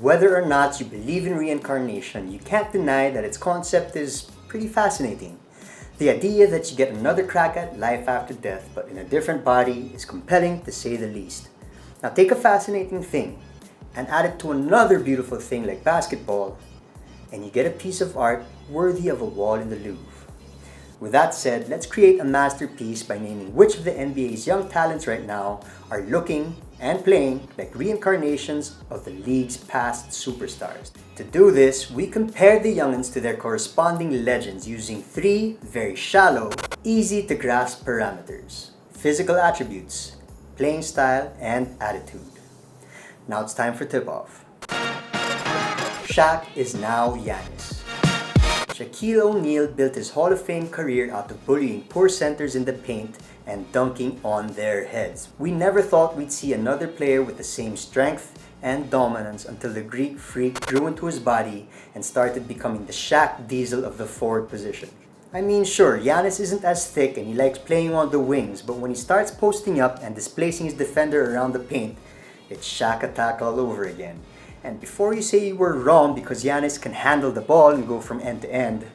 Whether or not you believe in reincarnation, you can't deny that its concept is pretty fascinating. The idea that you get another crack at life after death, but in a different body, is compelling to say the least. Now take a fascinating thing and add it to another beautiful thing like basketball, and you get a piece of art worthy of a wall in the Louvre. With that said, let's create a masterpiece by naming which of the NBA's young talents right now are looking and playing like reincarnations of the league's past superstars. To do this, we compared the youngins to their corresponding legends using three very shallow, easy to grasp parameters: physical attributes, playing style, and attitude. Now it's time for tip-off. Shaq is now Giannis. Shaquille O'Neal built his Hall of Fame career out of bullying poor centers in the paint and dunking on their heads. We never thought we'd see another player with the same strength and dominance until the Greek freak grew into his body and started becoming the Shaq Diesel of the forward position. I mean, sure, Giannis isn't as thick and he likes playing on the wings, but when he starts posting up and displacing his defender around the paint, it's Shaq attack all over again. And before you say you were wrong because Giannis can handle the ball and go from end to end,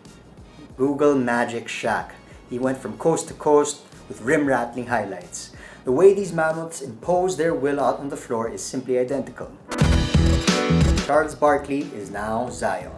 Google Magic Shaq. He went from coast to coast with rim-rattling highlights. The way these mammoths impose their will out on the floor is simply identical. Charles Barkley is now Zion.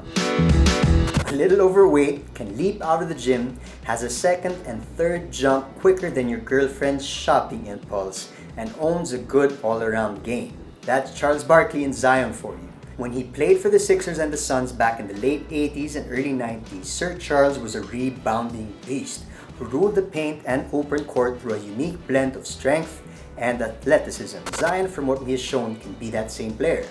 A little overweight, can leap out of the gym, has a second and third jump quicker than your girlfriend's shopping impulse, and owns a good all-around game. That's Charles Barkley and Zion for you. When he played for the Sixers and the Suns back in the late 80s and early 90s, Sir Charles was a rebounding beast who ruled the paint and open court through a unique blend of strength and athleticism. Zion, from what he has shown, can be that same player.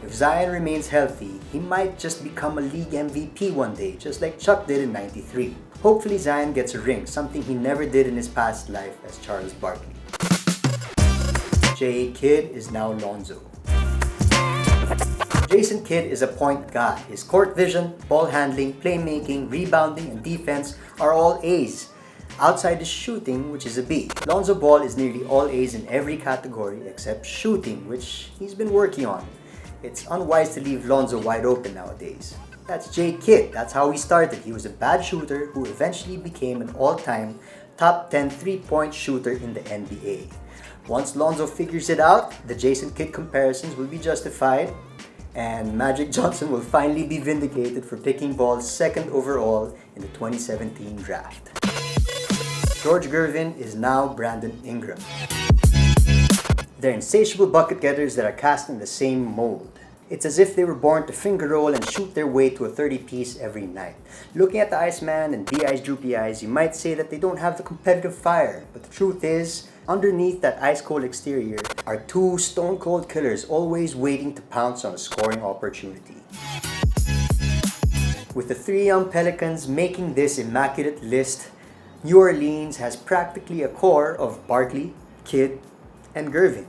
If Zion remains healthy, he might just become a league MVP one day, just like Chuck did in '93. Hopefully Zion gets a ring, something he never did in his past life as Charles Barkley. JKidd is now Lonzo. Jayson Kidd is a point guy. His court vision, ball handling, playmaking, rebounding, and defense are all A's. Outside is shooting, which is a B. Lonzo Ball is nearly all A's in every category except shooting, which he's been working on. It's unwise to leave Lonzo wide open nowadays. That's JKidd. That's how he started. He was a bad shooter who eventually became an all-time top 10 three-point shooter in the NBA. Once Lonzo figures it out, the Jayson Kidd comparisons will be justified, and Magic Johnson will finally be vindicated for picking Ball's second overall in the 2017 draft. George Gervin is now Brandon Ingram. They're insatiable bucket getters that are cast in the same mold. It's as if they were born to finger roll and shoot their way to a 30-piece every night. Looking at the Iceman and B.I.'s droopy eyes, you might say that they don't have the competitive fire, but the truth is, underneath that ice-cold exterior are two stone-cold killers always waiting to pounce on a scoring opportunity. With the three young Pelicans making this immaculate list, New Orleans has practically a core of Barkley, Kidd, and Gervin.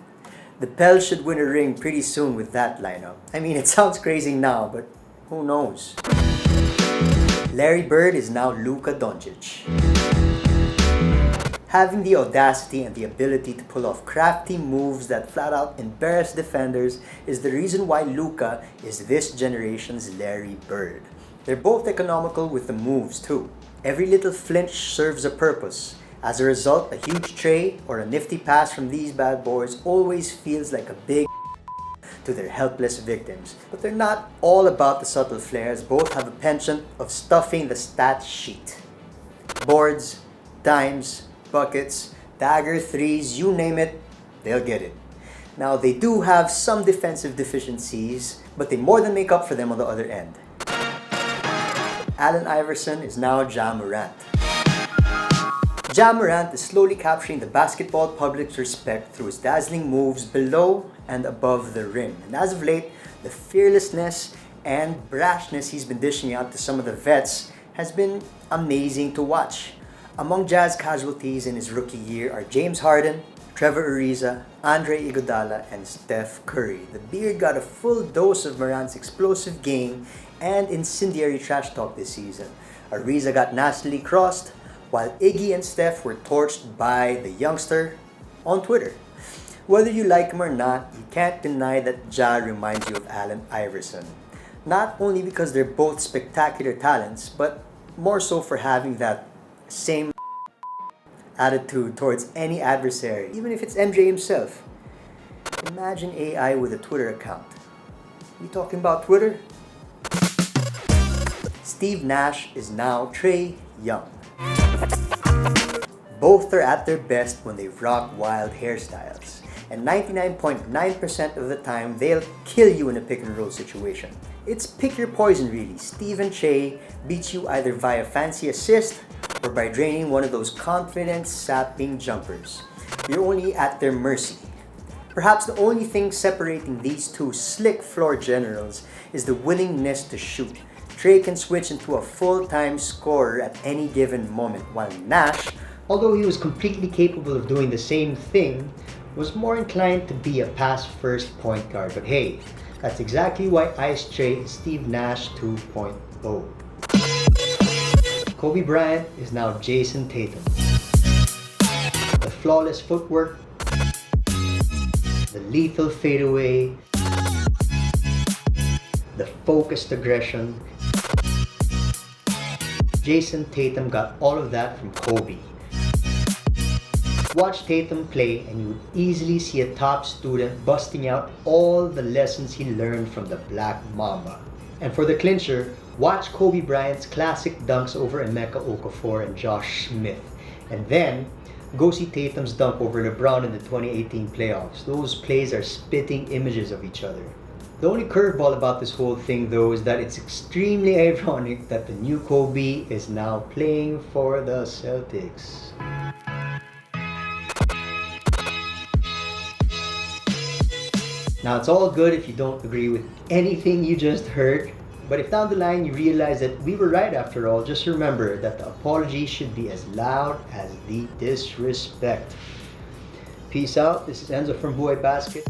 The Pels should win a ring pretty soon with that lineup. I mean, it sounds crazy now, but who knows? Larry Bird is now Luka Doncic. Having the audacity and the ability to pull off crafty moves that flat out embarrass defenders is the reason why Luka is this generation's Larry Bird. They're both economical with the moves too. Every little flinch serves a purpose. As a result, a huge Trae or a nifty pass from these bad boys always feels like a big to their helpless victims. But they're not all about the subtle flares. Both have a penchant of stuffing the stat sheet. Boards, dimes, buckets, dagger threes, you name it, they'll get it. Now, they do have some defensive deficiencies, but they more than make up for them on the other end. Allen Iverson is now Ja Morant. Ja Morant is slowly capturing the basketball public's respect through his dazzling moves below and above the rim. And as of late, the fearlessness and brashness he's been dishing out to some of the vets has been amazing to watch. Among Jazz casualties in his rookie year are James Harden, Trevor Ariza, Andre Iguodala, and Steph Curry. The Beard got a full dose of Morant's explosive game and incendiary trash talk this season. Ariza got nastily crossed, while Iggy and Steph were torched by the youngster on Twitter. Whether you like him or not, you can't deny that Ja reminds you of Allen Iverson. Not only because they're both spectacular talents, but more so for having that same attitude towards any adversary, even if it's MJ himself. Imagine AI with a Twitter account. We talking about Twitter? Steve Nash is now Trae Young. Both are at their best when they rock wild hairstyles. And 99.9% of the time, they'll kill you in a pick and roll situation. It's pick your poison really. Steve and Trae beat you either via fancy assist or by draining one of those confidence-sapping jumpers. You're only at their mercy. Perhaps the only thing separating these two slick floor generals is the willingness to shoot. Trae can switch into a full-time scorer at any given moment, while Nash, although he was completely capable of doing the same thing, was more inclined to be a pass-first point guard. But hey, that's exactly why Ice Trae is Steve Nash 2.0. Kobe Bryant is now Jayson Tatum. The flawless footwork, the lethal fadeaway, the focused aggression. Jayson Tatum got all of that from Kobe. Watch Tatum play and you would easily see a top student busting out all the lessons he learned from the Black Mamba. And for the clincher, watch Kobe Bryant's classic dunks over Emeka Okafor and Josh Smith. And then, go see Tatum's dunk over LeBron in the 2018 playoffs. Those plays are spitting images of each other. The only curveball about this whole thing though is that it's extremely ironic that the new Kobe is now playing for the Celtics. Now it's all good if you don't agree with anything you just heard, but if down the line you realize that we were right after all, just remember that the apology should be as loud as the disrespect. Peace out, this is Enzo from Buhay Basket.